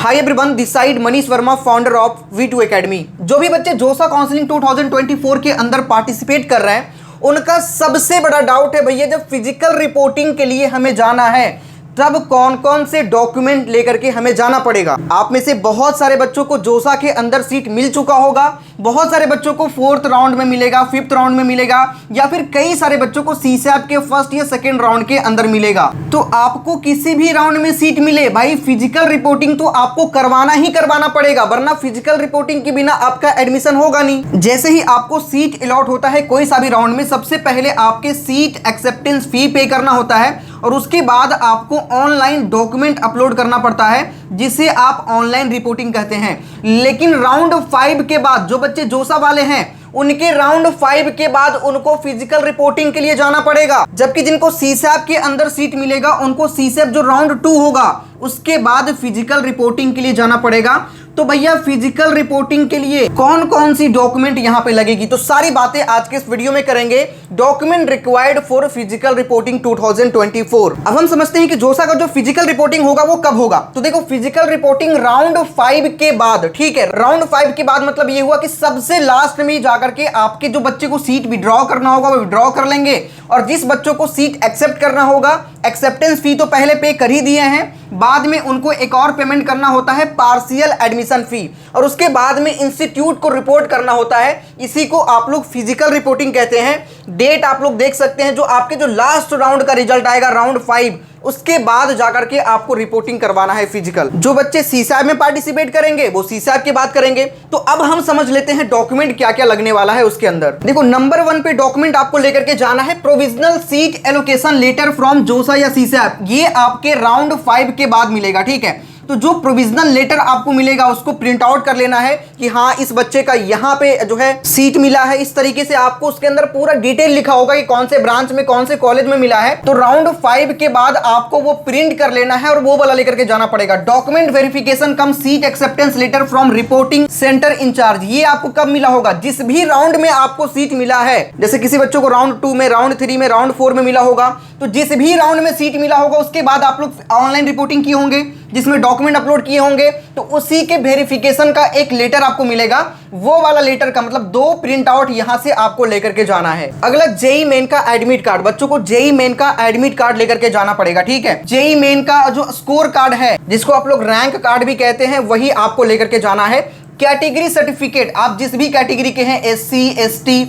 Hi everyone, this side Manish Verma, founder of V2 academy. जो भी बच्चे जोसा काउंसलिंग 2024 के अंदर पार्टिसिपेट कर रहे हैं, उनका सबसे बड़ा डाउट है भैया, जब फिजिकल रिपोर्टिंग के लिए हमें जाना है तब कौन कौन से डॉक्यूमेंट लेकर के हमें जाना पड़ेगा। आप में से बहुत सारे बच्चों को जोसा के अंदर सीट मिल चुका होगा, बहुत सारे बच्चों को 4th राउंड में मिलेगा, 5th राउंड में मिलेगा, या फिर कई सारे बच्चों को CSAP के 1st या 2nd राउंड के अंदर मिलेगा। तो आपको किसी भी राउंड में सीट मिले भाई, फिजिकल रिपोर्टिंग तो आपको करवाना ही करवाना पड़ेगा, वरना फिजिकल रिपोर्टिंग के बिना आपका एडमिशन होगा नहीं। जैसे ही आपको सीट अलॉट होता है कोई सा भी राउंड में, सबसे पहले आपके सीट एक्सेप्टेंस फी पे करना होता है और उसके बाद आपको ऑनलाइन डॉक्यूमेंट अपलोड करना पड़ता है, जिसे आप ऑनलाइन रिपोर्टिंग कहते हैं। लेकिन राउंड 5 के बाद जो बच्चे जोसा वाले हैं, उनके राउंड 5 के बाद उनको फिजिकल रिपोर्टिंग के लिए जाना पड़ेगा। जबकि जिनको CSAP के अंदर सीट मिलेगा, उनको CSAP जो राउंड 2 होगा उसके बाद फिजिकल रिपोर्टिंग के लिए जाना पड़ेगा। तो भैया फिजिकल रिपोर्टिंग के लिए कौन कौन सी डॉक्यूमेंट यहां पे लगेगी, तो सारी बातें आज के इस वीडियो में करेंगे। Document required for physical reporting 2024। अब हम समझते हैं कि जोसा का जो फिजिकल रिपोर्टिंग होगा वो कब होगा। तो देखो, फिजिकल रिपोर्टिंग राउंड 5 के बाद, ठीक है, राउंड 5 के बाद मतलब ये हुआ कि सबसे लास्ट में जाकर के आपके जो बच्चे को सीट विड्रॉ करना होगा वो विड्रॉ कर लेंगे, और जिस बच्चों को सीट एक्सेप्ट करना होगा, एक्सेप्टेंस फी तो पहले पे कर ही दिए हैं, बाद में उनको एक और पेमेंट करना होता है पार्शियल एडमिशन फी, और उसके बाद में इंस्टीट्यूट को रिपोर्ट करना होता है। इसी को आप लोग फिजिकल रिपोर्टिंग कहते हैं। डेट आप लोग देख सकते हैं, जो आपके जो लास्ट राउंड का रिजल्ट आएगा राउंड 5, उसके बाद जाकर के आपको रिपोर्टिंग करवाना है फिजिकल। जो बच्चे CSAP में पार्टिसिपेट करेंगे वो CSAP की बात करेंगे। तो अब हम समझ लेते हैं डॉक्यूमेंट क्या क्या लगने वाला है उसके अंदर। देखो, नंबर 1 पे डॉक्यूमेंट आपको लेकर के जाना है provisional seat allocation letter from JoSAA या CSAP। ये आपके राउंड 5 के बाद मिलेगा, ठीक है। तो जो प्रोविजनल लेटर आपको मिलेगा उसको प्रिंट आउट कर लेना है कि हाँ, इस बच्चे का यहाँ पे जो है सीट मिला है। इस तरीके से आपको उसके अंदर पूरा डिटेल लिखा होगा कि कौन से ब्रांच में, कौन से कॉलेज में मिला है। तो राउंड 5 के बाद आपको वो प्रिंट कर लेना है और वो वाला लेकर के जाना पड़ेगा। Document verification cum seat acceptance letter from reporting centre incharge. ये आपको कब मिला होगा, जिस भी राउंड में आपको सीट मिला है। जैसे किसी बच्चों को राउंड 2 में, राउंड 3 में, राउंड 4 में मिला होगा, तो जिस भी राउंड में सीट मिला होगा उसके बाद आप लोग ऑनलाइन रिपोर्टिंग किए होंगे, जिसमें डॉक्यूमेंट अपलोड किए होंगे, तो उसी के वेरिफिकेशन का एक लेटर आपको मिलेगा। वो वाला लेटर का मतलब 2 प्रिंट आउट यहां से आपको लेकर के जाना है। अगला जेई मेन का एडमिट कार्ड। बच्चों को जेई मेन का एडमिट कार्ड लेकर के जाना पड़ेगा, ठीक है। जेई मेन का जो स्कोर कार्ड है, जिसको आप लोग रैंक कार्ड भी कहते हैं, वही आपको लेकर के जाना है। कैटेगरी सर्टिफिकेट, आप जिस भी कैटेगरी के हैं, SC, ST,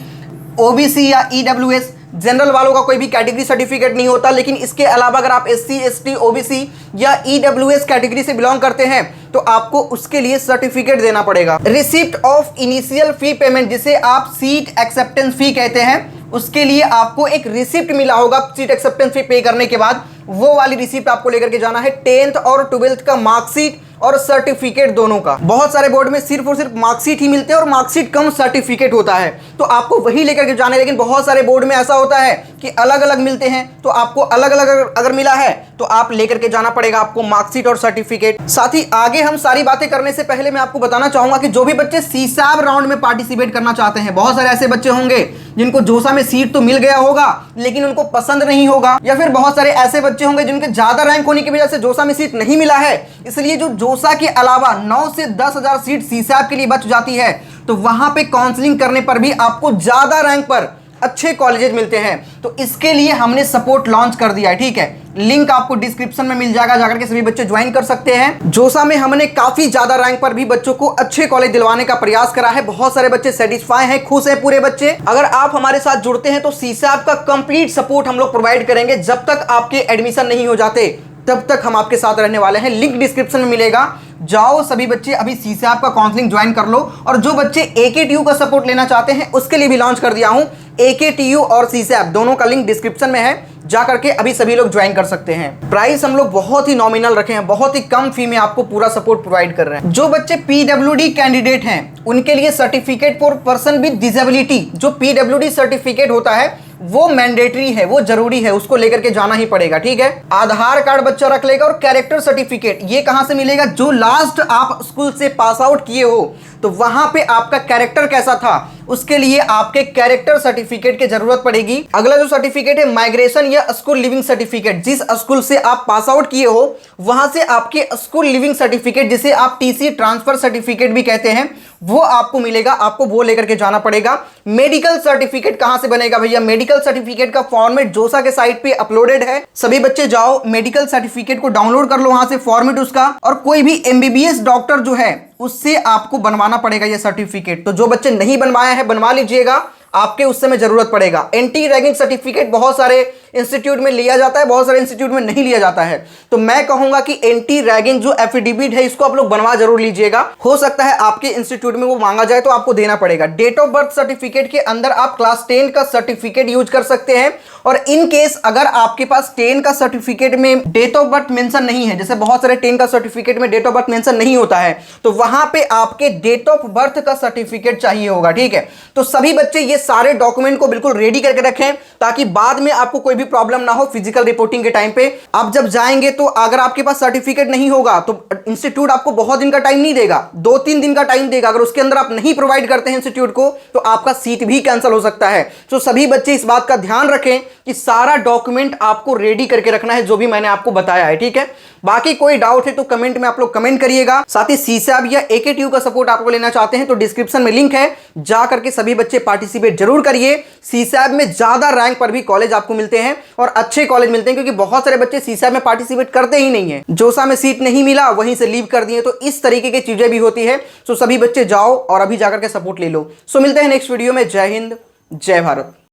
OBC या EWS, जनरल वालों का कोई भी कैटेगरी सर्टिफिकेट नहीं होता। लेकिन इसके अलावा अगर आप SC, ST, OBC या EWS कैटेगरी से बिलोंग करते हैं तो आपको उसके लिए सर्टिफिकेट देना पड़ेगा। Receipt of initial fee payment, जिसे आप सीट एक्सेप्टेंस फी कहते हैं, उसके लिए आपको एक रिसिप्ट मिला होगा सीट एक्सेप्टेंस फी पे करने के बाद। वो वाली रिसिप्ट आपको लेकर के जाना है। 10th और 12th का मार्कशीट और सर्टिफिकेट दोनों का। बहुत सारे बोर्ड में सिर्फ और सिर्फ मार्कशीट ही मिलते हैं और मार्कशीट कम सर्टिफिकेट होता है, तो आपको वही लेकर के जाना है। लेकिन बहुत सारे बोर्ड में ऐसा होता है कि अलग अलग मिलते हैं, तो आपको अलग अलग अगर मिला है तो आप लेकर के जाना पड़ेगा आपको मार्कशीट और सर्टिफिकेट। साथ ही आगे हम सारी बातें करने से पहले मैं आपको बताना चाहूंगा कि जो भी बच्चे CSAP राउंड में पार्टिसिपेट करना चाहते हैं, बहुत सारे ऐसे बच्चे होंगे जिनको जोसा में सीट तो मिल गया होगा लेकिन उनको पसंद नहीं होगा, या फिर बहुत सारे ऐसे बच्चे होंगे जिनके ज्यादा रैंक होने की वजह से जोसा में सीट नहीं मिला है, इसलिए जो जोसा के अलावा 9 से 10,000 सीट CSAP के लिए बच जाती है, तो वहां पे काउंसलिंग करने पर भी आपको ज्यादा रैंक पर अच्छे कॉलेजेस मिलते हैं। तो इसके लिए हमने सपोर्ट लॉन्च कर दिया है, ठीक है। लिंक आपको डिस्क्रिप्शन में मिल जाएगा, जाकर के सभी बच्चे ज्वाइन कर सकते हैं। जोसा में हमने काफी ज्यादा रैंक पर भी बच्चों को अच्छे कॉलेज दिलवाने का प्रयास करा है। बहुत सारे बच्चे सेटिस्फाई हैं, खुश हैं पूरे बच्चे। अगर आप हमारे साथ जुड़ते हैं तो CSAP का कंप्लीट सपोर्ट हम लोग प्रोवाइड करेंगे। जब तक आपके एडमिशन नहीं हो जाते तब तक हम आपके साथ रहने वाले हैं। लिंक डिस्क्रिप्शन में मिलेगा, जाओ सभी बच्चे अभी CSAP का काउंसलिंग ज्वाइन कर लो। और जो बच्चे AKTU का सपोर्ट लेना चाहते हैं उसके लिए भी लॉन्च कर दिया हूं। AKTU और CSAP दोनों का लिंक डिस्क्रिप्शन में है, जा करके अभी सभी लोग ज्वाइन कर सकते हैं। प्राइस हम लोग बहुत ही नॉमिनल रखे हैं, बहुत ही कम फी में आपको पूरा सपोर्ट प्रोवाइड कर रहे हैं। जो बच्चे PWD कैंडिडेट हैं उनके लिए certificate for person with disability, जो PWD सर्टिफिकेट होता है वो मैंडेटरी है, वो जरूरी है, उसको लेकर के जाना ही पड़ेगा, ठीक है। आधार कार्ड बच्चा रख लेगा और कैरेक्टर सर्टिफिकेट, ये कहां से मिलेगा, जो लास्ट आप स्कूल से पास आउट किए हो तो वहां पे आपका कैरेक्टर कैसा था उसके लिए आपके कैरेक्टर सर्टिफिकेट की जरूरत पड़ेगी। अगला जो सर्टिफिकेट है माइग्रेशन या स्कूल लिविंग सर्टिफिकेट, जिस स्कूल से आप पास आउट किए हो वहां से आपके स्कूल लिविंग सर्टिफिकेट, जिसे आप टीसी ट्रांसफर सर्टिफिकेट भी कहते हैं, वो आपको मिलेगा, आपको वो लेकर के जाना पड़ेगा। मेडिकल सर्टिफिकेट कहां से बनेगा भैया? मेडिकल सर्टिफिकेट का फॉर्मेट जोसा के साइट पे अपलोडेड है, सभी बच्चे जाओ मेडिकल सर्टिफिकेट को डाउनलोड कर लो वहां से फॉर्मेट उसका, और कोई भी एमबीबीएस डॉक्टर जो है उससे आपको बनवाना पड़ेगा ये सर्टिफिकेट। तो जो बच्चे नहीं बनवाया है बनवा लीजिएगा, आपके उस समय जरूरत पड़ेगा। एंटी रैगिंग सर्टिफिकेट बहुत सारे इंस्टीट्यूट में लिया जाता है, बहुत सारे इंस्टीट्यूट में नहीं लिया जाता है, तो मैं कहूंगा कि एंटी रैगिंग जो एफिडेविट है इसको आप लोग बनवा जरूर लीजिएगा। हो सकता है आपके इंस्टीट्यूट में वो मांगा जाए तो आपको देना पड़ेगा। डेट ऑफ बर्थ सर्टिफिकेट के अंदर आप क्लास 10 का सर्टिफिकेट यूज कर सकते हैं, और इन केस अगर आपके पास 10 का सर्टिफिकेट में डेट ऑफ बर्थ मेंशन नहीं है, जैसे बहुत सारे 10 का सर्टिफिकेट में डेट ऑफ बर्थ मेंशन नहीं होता है, तो वहां पे आपके डेट ऑफ बर्थ का सर्टिफिकेट चाहिए होगा, ठीक है। तो सभी बच्चे ये सारे डॉक्यूमेंट को बिल्कुल रेडी करके रखें, ताकि बाद में आपको कोई भी प्रॉब्लम ना हो फिजिकल रिपोर्टिंग के टाइम पे। आप जब जाएंगे तो अगर आपके पास सर्टिफिकेट नहीं होगा तो इंस्टीट्यूट आपको बहुत दिन का टाइम नहीं देगा, 2-3 दिन का टाइम देगा। अगर उसके अंदर आप नहीं प्रोवाइड करते हैं इंस्टीट्यूट को तो आपका सीट भी कैंसिल हो सकता है। तो सभी बच्चे इस बात का ध्यान रखें कि सारा डॉक्यूमेंट आपको रेडी करके रखना है, जो भी मैंने आपको बताया है, ठीक है। बाकी कोई डाउट है तो कमेंट में आप लोग कमेंट करिएगा। साथ ही सीसैब या एकेटीयू का सपोर्ट आपको लेना चाहते हैं तो डिस्क्रिप्शन में लिंक है, जा करके सभी बच्चे पार्टिसिपेट जरूर करिए। सीसैब में ज्यादा रैंक पर भी कॉलेज आपको मिलते हैं और अच्छे कॉलेज मिलते हैं, क्योंकि बहुत सारे बच्चे सीसैब में पार्टिसिपेट करते ही नहीं है, जोसा में सीट नहीं मिला वहीं से लीव कर दिए, तो इस तरीके की चीजें भी होती है। सो सभी बच्चे जाओ और अभी जाकर के सपोर्ट ले लो। सो मिलते हैं नेक्स्ट वीडियो में। जय हिंद, जय भारत।